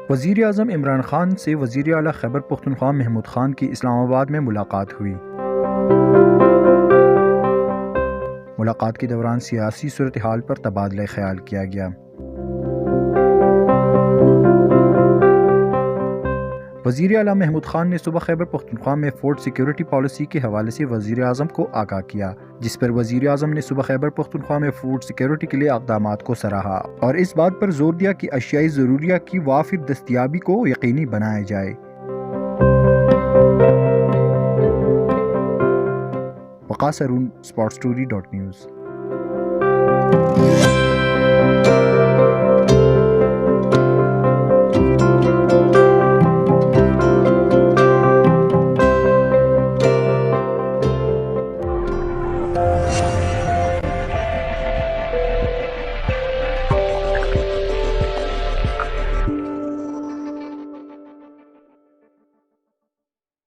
وزیر اعظم عمران خان سے وزیر اعلیٰ خیبر پختونخوا محمود خان کی اسلام آباد میں ملاقات ہوئی۔ ملاقات کے دوران سیاسی صورتحال پر تبادلہ خیال کیا گیا۔ وزیر اعلیٰ محمود خان نے صبح خیبر پختونخوا میں فوڈ سیکیورٹی پالیسی کے حوالے سے وزیر اعظم کو آگاہ کیا، جس پر وزیر اعظم نے صبح خیبر پختونخوا میں فوڈ سیکیورٹی کے لیے اقدامات کو سراہا اور اس بات پر زور دیا کہ اشیاء ضروریہ کی وافر دستیابی کو یقینی بنایا جائے۔ وقاص ارون، SportsStory.news۔